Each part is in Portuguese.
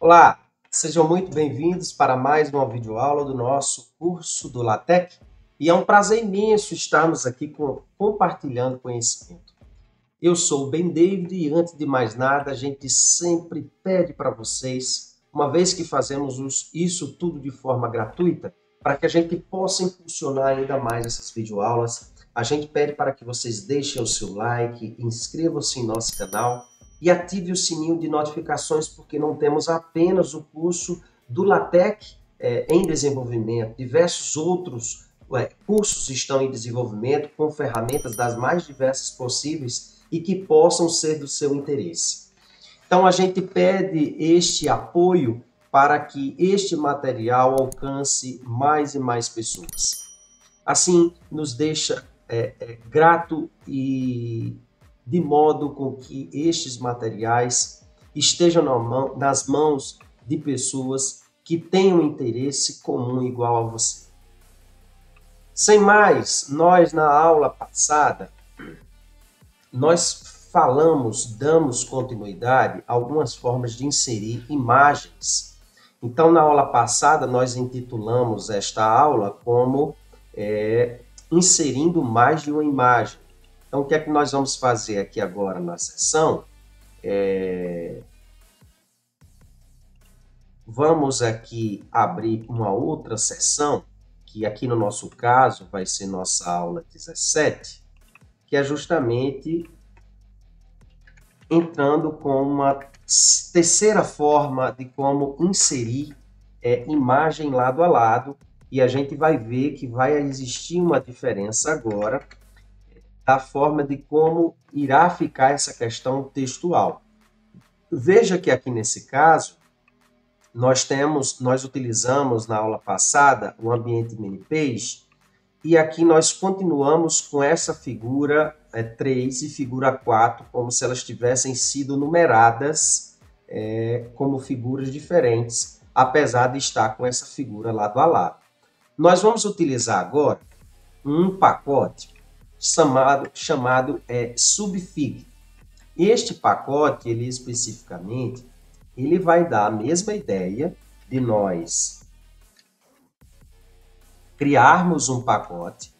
Olá, sejam muito bem-vindos para mais uma videoaula do nosso curso do LaTeX. E é um prazer imenso estarmos aqui compartilhando conhecimento. Eu sou o Ben David e antes de mais nada, a gente sempre pede para vocês, uma vez que fazemos isso tudo de forma gratuita, para que a gente possa impulsionar ainda mais essas videoaulas, a gente pede para que vocês deixem o seu like, inscrevam-se em nosso canal e ative o sininho de notificações, porque não temos apenas o curso do LaTeX em desenvolvimento, diversos outros cursos estão em desenvolvimento com ferramentas das mais diversas possíveis e que possam ser do seu interesse. Então a gente pede este apoio para que este material alcance mais e mais pessoas. Assim, nos deixa grato e de modo com que estes materiais estejam nas mãos de pessoas que tenham interesse comum igual a você. Sem mais, nós na aula passada, nós damos continuidade a algumas formas de inserir imagens. Então, na aula passada, nós intitulamos esta aula como inserindo mais de uma imagem. Então, o que é que nós vamos fazer aqui agora na sessão? Vamos aqui abrir uma outra sessão, que aqui no nosso caso vai ser nossa aula 17, que é justamente entrando com uma terceira forma de como inserir imagem lado a lado, e a gente vai ver que vai existir uma diferença agora da forma de como irá ficar essa questão textual. Veja que aqui nesse caso, nós utilizamos na aula passada o ambiente ManyPage, e aqui nós continuamos com essa figura 3 e figura 4, como se elas tivessem sido numeradas como figuras diferentes, apesar de estar com essa figura lado a lado. Nós vamos utilizar agora um pacote chamado Subfig. Este pacote, ele especificamente, ele vai dar a mesma ideia de nós criarmos um pacote,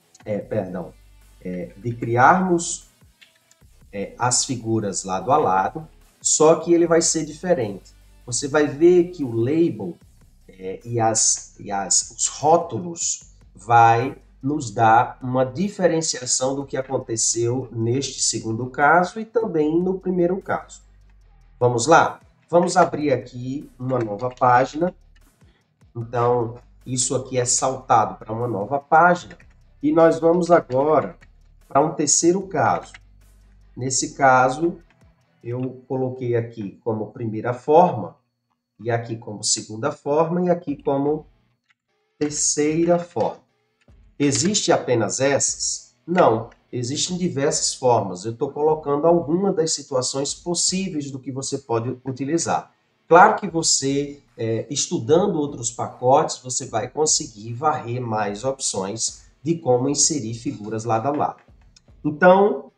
de criarmos as figuras lado a lado, só que ele vai ser diferente. Você vai ver que o label os rótulos vai nos dar uma diferenciação do que aconteceu neste segundo caso e também no primeiro caso. Vamos lá? Vamos abrir aqui uma nova página. Então, isso aqui é saltado para uma nova página. E nós vamos agora para um terceiro caso. Nesse caso, eu coloquei aqui como primeira forma, e aqui como segunda forma, e aqui como terceira forma. Existe apenas essas? Não, existem diversas formas. Eu estou colocando algumas das situações possíveis do que você pode utilizar. Claro que você, estudando outros pacotes, você vai conseguir varrer mais opções de como inserir figuras lado a lado. Então,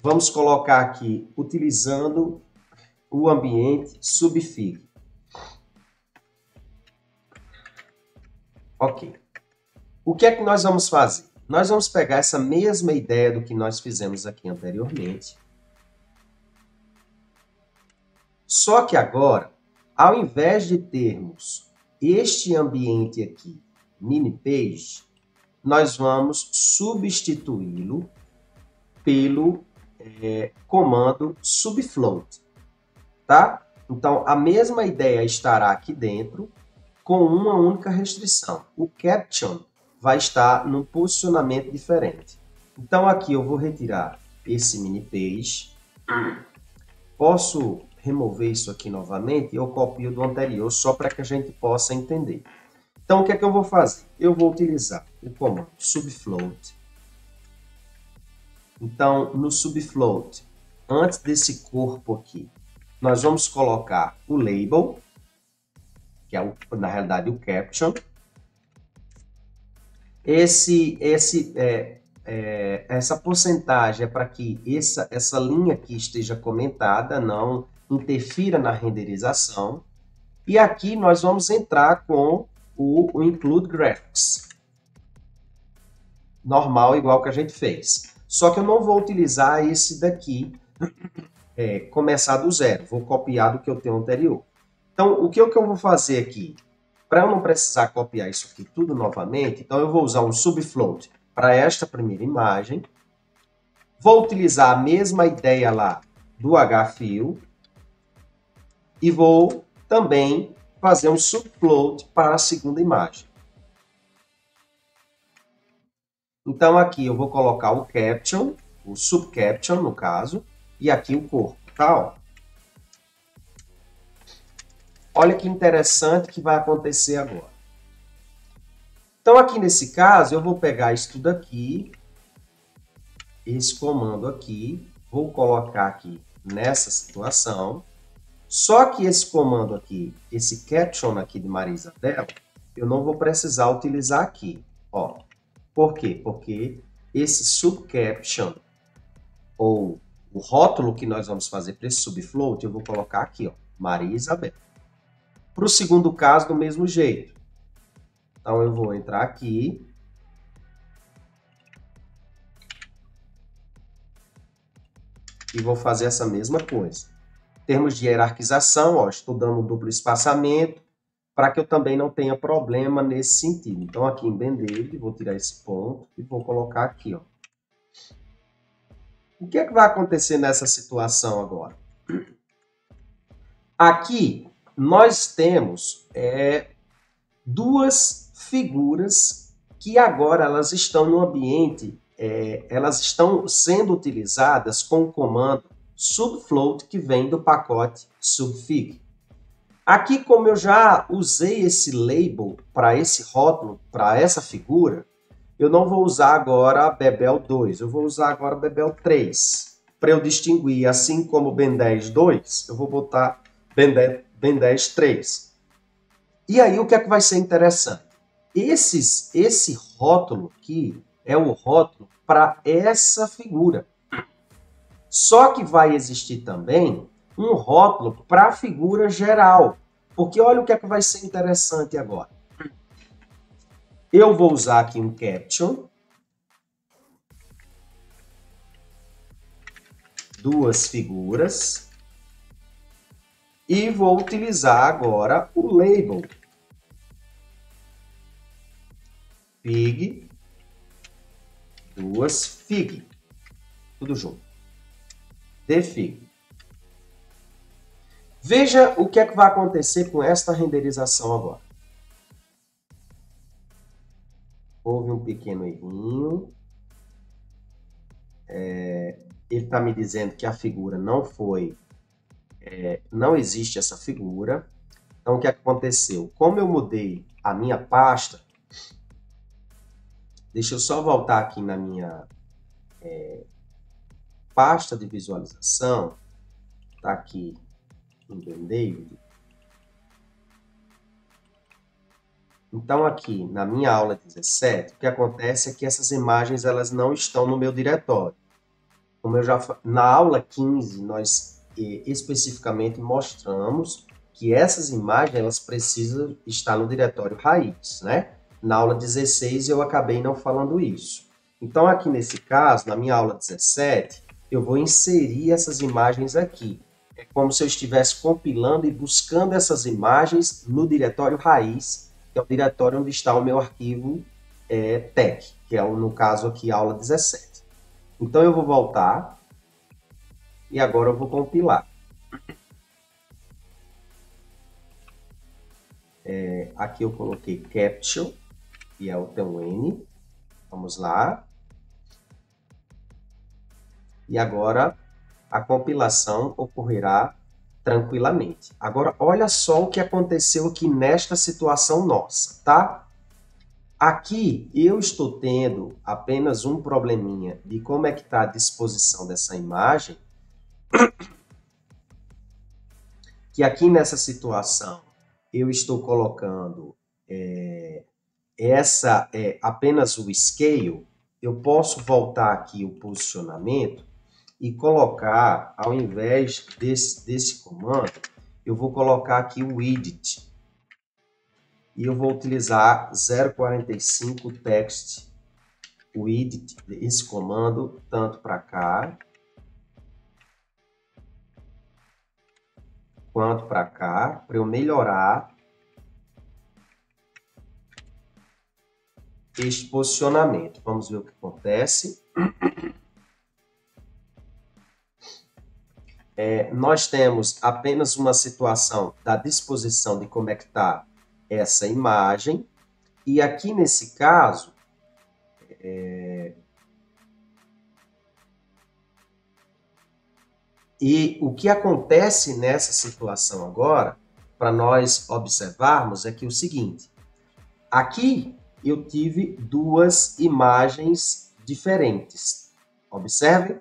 vamos colocar aqui, utilizando o ambiente Subfig. Ok. O que é que nós vamos fazer? Nós vamos pegar essa mesma ideia do que nós fizemos aqui anteriormente. Só que agora, ao invés de termos este ambiente aqui, ManyPage, nós vamos substituí-lo pelo comando subfloat, tá? Então, a mesma ideia estará aqui dentro, com uma única restrição. O caption vai estar num posicionamento diferente. Então, aqui eu vou retirar esse ManyPage. Posso remover isso aqui novamente, eu copio do anterior, só para que a gente possa entender. Então, o que é que eu vou fazer? Eu vou utilizar o comando subfloat. Então, no subfloat, antes desse corpo aqui, nós vamos colocar o label, que é, na realidade, o caption. Essa porcentagem é para que essa linha aqui esteja comentada, não interfira na renderização. E aqui nós vamos entrar com o Include Graphics. Normal, igual que a gente fez. Só que eu não vou utilizar esse daqui, começar do zero. Vou copiar do que eu tenho anterior. Então, o que eu vou fazer aqui? Para eu não precisar copiar isso aqui tudo novamente, então eu vou usar um subfloat para esta primeira imagem. Vou utilizar a mesma ideia lá do H-Fill. E vou também fazer um subfloat para a segunda imagem. Então, aqui eu vou colocar o caption, o subcaption, no caso, e aqui o corpo, tá? Olha que interessante que vai acontecer agora. Então, aqui nesse caso, eu vou pegar isso tudo aqui, esse comando aqui, vou colocar aqui nessa situação. Só que esse comando aqui, esse caption aqui de Maria Isabel, eu não vou precisar utilizar aqui. Ó. Por quê? Porque esse subcaption, ou o rótulo que nós vamos fazer para esse subfloat, eu vou colocar aqui, ó, Maria Isabel. Para o segundo caso, do mesmo jeito. Então, eu vou entrar aqui. E vou fazer essa mesma coisa. Em termos de hierarquização, ó, estou dando um duplo espaçamento, para que eu também não tenha problema nesse sentido. Então, aqui em Band-Aid, vou tirar esse ponto e vou colocar aqui. Ó. O que é que vai acontecer nessa situação agora? Aqui, nós temos duas figuras que agora elas estão no ambiente, elas estão sendo utilizadas com o comando subfloat que vem do pacote subfig. Aqui, como eu já usei esse label para esse rótulo, para essa figura, eu não vou usar agora Bebel 2, eu vou usar agora Bebel 3. Para eu distinguir, assim como Ben 10 2, eu vou botar Ben 10 3. E aí, o que é que vai ser interessante? Esse rótulo aqui é o rótulo para essa figura. Só que vai existir também um rótulo para a figura geral. Porque olha o que é que vai ser interessante agora. Eu vou usar aqui um caption. Duas figuras. E vou utilizar agora o label. Fig. Duas fig. Tudo junto. Defig. Veja o que é que vai acontecer com esta renderização agora. Houve um pequeno errinho. Ele está me dizendo que a figura não foi... não existe essa figura. Então, o que aconteceu? Como eu mudei a minha pasta... Deixa eu só voltar aqui na minha pasta de visualização. Está aqui em Band-Aid. Então, aqui na minha aula 17, o que acontece é que essas imagens elas não estão no meu diretório. Como eu já na aula 15, nós especificamente mostramos que essas imagens elas precisam estar no diretório raiz, né? Na aula 16 eu acabei não falando isso. Então, aqui nesse caso, na minha aula 17, eu vou inserir essas imagens aqui. É como se eu estivesse compilando e buscando essas imagens no diretório raiz, que é o diretório onde está o meu arquivo TEC, que é, no caso aqui, a aula 17. Então, eu vou voltar e agora eu vou compilar. Aqui eu coloquei caption, que é o teu N. Vamos lá. E agora a compilação ocorrerá tranquilamente. Agora, olha só o que aconteceu aqui nesta situação nossa, tá? Aqui eu estou tendo apenas um probleminha de como é que está a disposição dessa imagem, que aqui nessa situação eu estou colocando apenas o scale. Eu posso voltar aqui o posicionamento e colocar, ao invés desse comando, eu vou colocar aqui o widget. E eu vou utilizar 045 text widget, esse comando, tanto para cá, quanto para cá, para eu melhorar este posicionamento. Vamos ver o que acontece. Nós temos apenas uma situação da disposição de como é que está essa imagem. E aqui nesse caso, e o que acontece nessa situação agora, para nós observarmos, é que o seguinte, aqui eu tive duas imagens diferentes. Observe,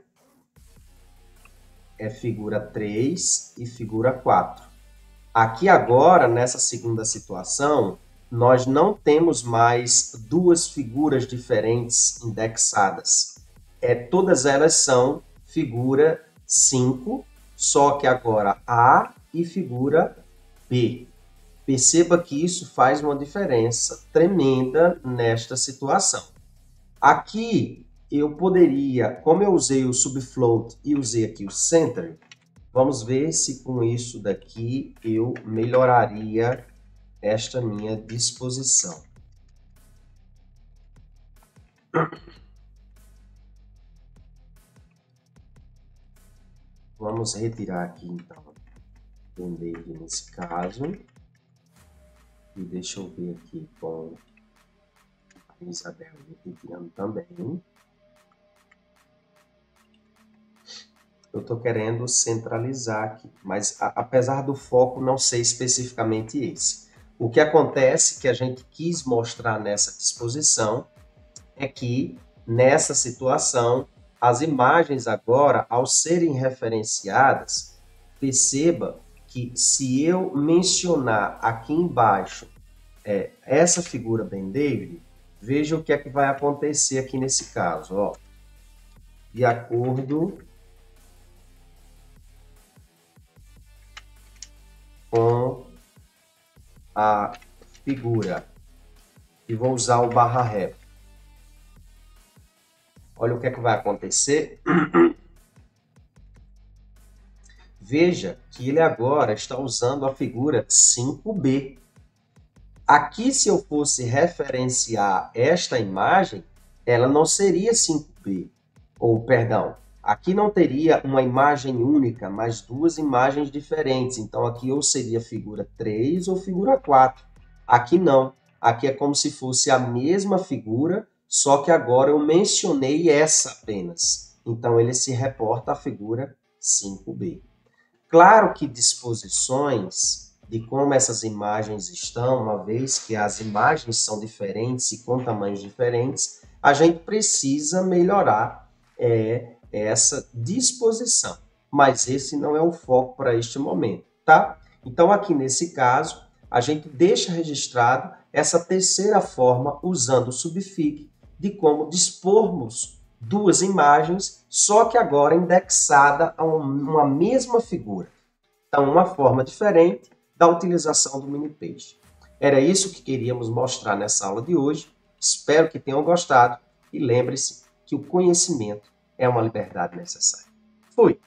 é figura 3 e figura 4. Aqui agora, nessa segunda situação, nós não temos mais duas figuras diferentes indexadas. Todas elas são figura 5, só que agora A e figura B. Perceba que isso faz uma diferença tremenda nesta situação. Aqui eu poderia, como eu usei o subfloat e usei aqui o center, vamos ver se com isso daqui eu melhoraria esta minha disposição. Vamos retirar aqui, então, o David nesse caso. E deixa eu ver aqui com a Isabel retirando também. Eu estou querendo centralizar aqui, mas apesar do foco não ser especificamente esse. O que acontece que a gente quis mostrar nessa disposição é que, nessa situação, as imagens agora, ao serem referenciadas, perceba que se eu mencionar aqui embaixo essa figura Ben David, veja o que é que vai acontecer aqui nesse caso. Ó. De acordo com a figura. E vou usar o /ref. Olha o que é que vai acontecer. Veja que ele agora está usando a figura 5B. Aqui, se eu fosse referenciar esta imagem, ela não seria 5B. Ou, perdão, aqui não teria uma imagem única, mas duas imagens diferentes. Então, aqui ou seria figura 3 ou figura 4. Aqui não. Aqui é como se fosse a mesma figura, só que agora eu mencionei essa apenas. Então, ele se reporta à figura 5B. Claro que disposições de como essas imagens estão, uma vez que as imagens são diferentes e com tamanhos diferentes, a gente precisa melhorar essa disposição. Mas esse não é o foco para este momento, tá? Então, aqui nesse caso, a gente deixa registrado essa terceira forma usando o subfig de como dispormos duas imagens, só que agora indexada a uma mesma figura. Então, uma forma diferente da utilização do mini-page. Era isso que queríamos mostrar nessa aula de hoje. Espero que tenham gostado e lembre-se que o conhecimento é uma liberdade necessária. Fui!